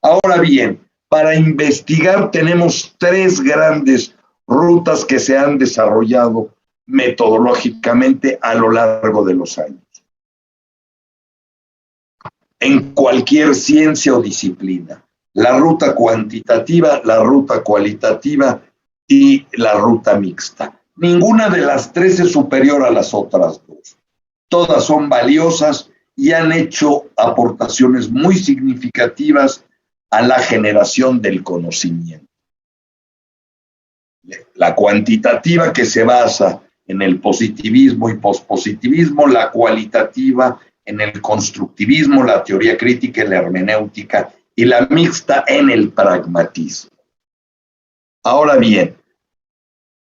Ahora bien, para investigar tenemos tres grandes rutas que se han desarrollado metodológicamente a lo largo de los años. En cualquier ciencia o disciplina, la ruta cuantitativa, la ruta cualitativa y la ruta mixta. Ninguna de las tres es superior a las otras dos. Todas son valiosas y han hecho aportaciones muy significativas a la generación del conocimiento. La cuantitativa, que se basa en el positivismo y pospositivismo, la cualitativa en el constructivismo, la teoría crítica y la hermenéutica, y la mixta en el pragmatismo. Ahora bien,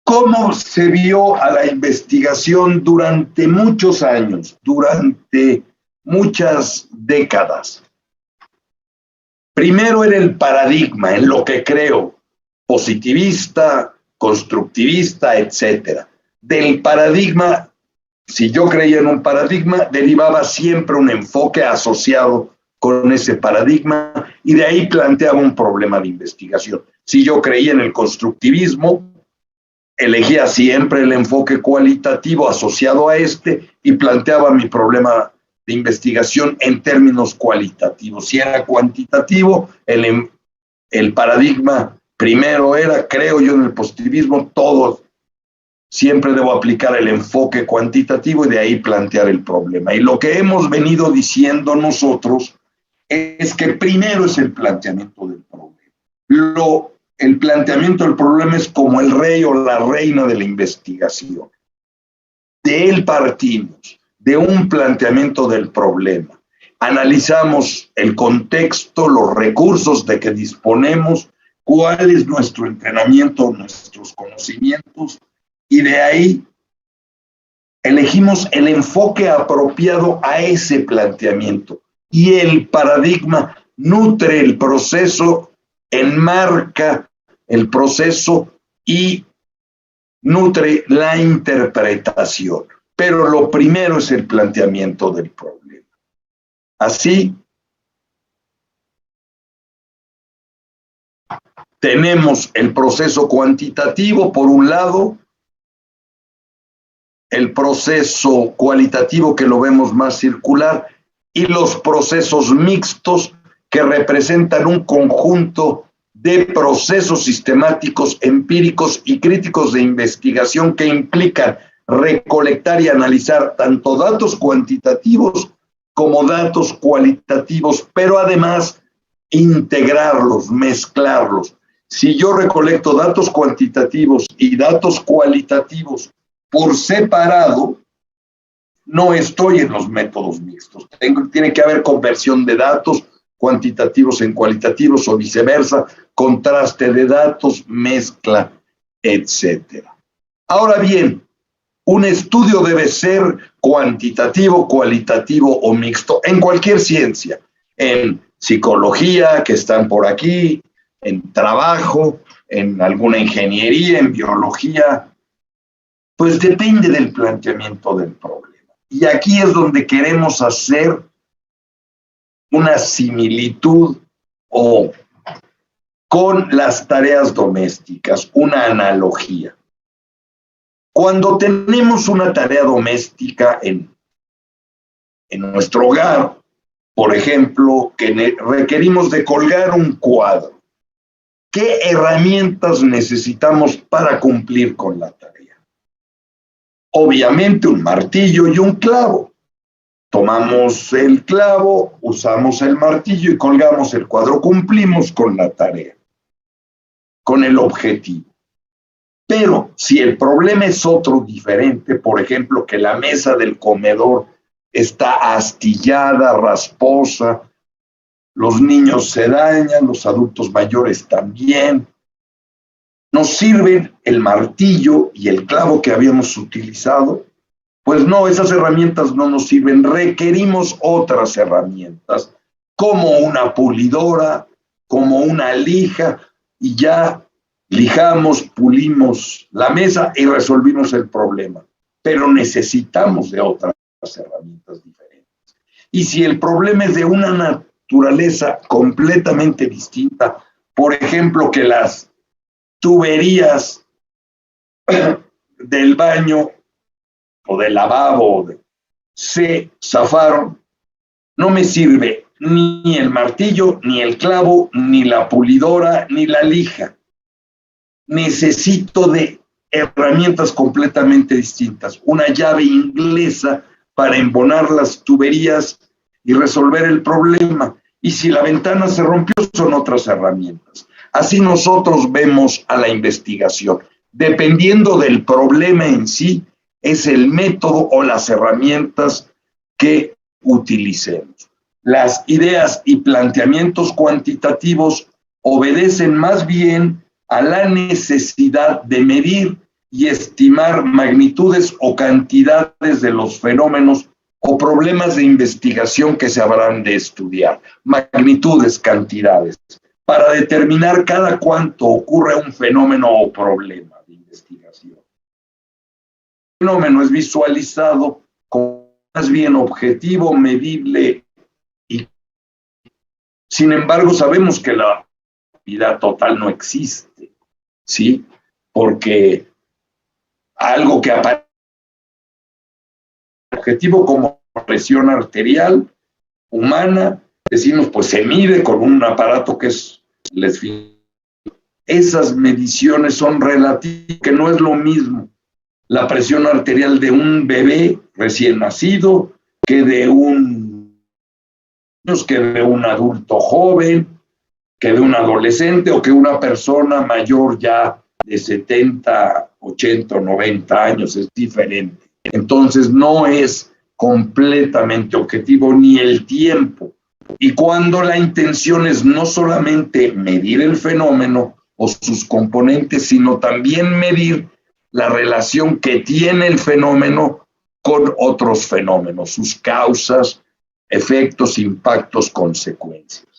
¿cómo se vio a la investigación durante muchos años, durante muchas décadas? Primero era el paradigma, en lo que creo, positivista, constructivista, etc. Del paradigma, si yo creía en un paradigma, derivaba siempre un enfoque asociado con ese paradigma y de ahí planteaba un problema de investigación. Si yo creía en el constructivismo, elegía siempre el enfoque cualitativo asociado a este y planteaba mi problema de investigación en términos cualitativos. Si era cuantitativo, el paradigma primero era, creo yo en el positivismo, todo, siempre debo aplicar el enfoque cuantitativo y de ahí plantear el problema. Y lo que hemos venido diciendo nosotros es que primero es el planteamiento del problema. El planteamiento del problema es como el rey o la reina de la investigación. De él partimos, de un planteamiento del problema. Analizamos el contexto, los recursos de que disponemos, cuál es nuestro entrenamiento, nuestros conocimientos, y de ahí elegimos el enfoque apropiado a ese planteamiento. Y el paradigma nutre el proceso, enmarca el proceso y nutre la interpretación. Pero lo primero es el planteamiento del problema. Así, tenemos el proceso cuantitativo, por un lado, el proceso cualitativo, que lo vemos más circular, y los procesos mixtos, que representan un conjunto de procesos sistemáticos, empíricos y críticos de investigación que implican recolectar y analizar tanto datos cuantitativos como datos cualitativos, pero además integrarlos, mezclarlos. Si yo recolecto datos cuantitativos y datos cualitativos por separado, no estoy en los métodos mixtos. Tiene que haber conversión de datos cuantitativos en cualitativos o viceversa, contraste de datos, mezcla, etc. Ahora bien, un estudio debe ser cuantitativo, cualitativo o mixto en cualquier ciencia, en psicología, que están por aquí, en trabajo, en alguna ingeniería, en biología, pues depende del planteamiento del problema. Y aquí es donde queremos hacer una similitud o con las tareas domésticas, una analogía. Cuando tenemos una tarea doméstica en nuestro hogar, por ejemplo, que requerimos de colgar un cuadro, ¿qué herramientas necesitamos para cumplir con la tarea? Obviamente un martillo y un clavo. Tomamos el clavo, usamos el martillo y colgamos el cuadro. Cumplimos con la tarea, con el objetivo. Pero si el problema es otro diferente, por ejemplo, que la mesa del comedor está astillada, rasposa, los niños se dañan, los adultos mayores también, ¿nos sirven el martillo y el clavo que habíamos utilizado? Pues no, esas herramientas no nos sirven. Requerimos otras herramientas, como una pulidora, como una lija, y ya lijamos, pulimos la mesa y resolvimos el problema. Pero necesitamos de otras herramientas diferentes. Y si el problema es de una naturaleza completamente distinta. Por ejemplo, que las tuberías del baño o del lavabo se zafaron, no me sirve ni el martillo, ni el clavo, ni la pulidora, ni la lija. Necesito de herramientas completamente distintas. Una llave inglesa para embonar las tuberías y resolver el problema. Y si la ventana se rompió, son otras herramientas. Así nosotros vemos a la investigación. Dependiendo del problema en sí, es el método o las herramientas que utilicemos. Las ideas y planteamientos cuantitativos obedecen más bien a la necesidad de medir y estimar magnitudes o cantidades de los fenómenos o problemas de investigación que se habrán de estudiar. Magnitudes, cantidades, para determinar cada cuánto ocurre un fenómeno o problema de investigación. El fenómeno es visualizado como más bien objetivo, medible y, sin embargo, sabemos que la vida total no existe, ¿sí? Porque algo que aparece objetivo como presión arterial humana, decimos, pues se mide con un aparato que es esas mediciones son relativas, que no es lo mismo la presión arterial de un bebé recién nacido que de un adulto joven, que de un adolescente o que una persona mayor ya de 70, 80 o 90 años, es diferente. Entonces no es completamente objetivo ni el tiempo. Y cuando la intención es no solamente medir el fenómeno o sus componentes, sino también medir la relación que tiene el fenómeno con otros fenómenos, sus causas, efectos, impactos, consecuencias.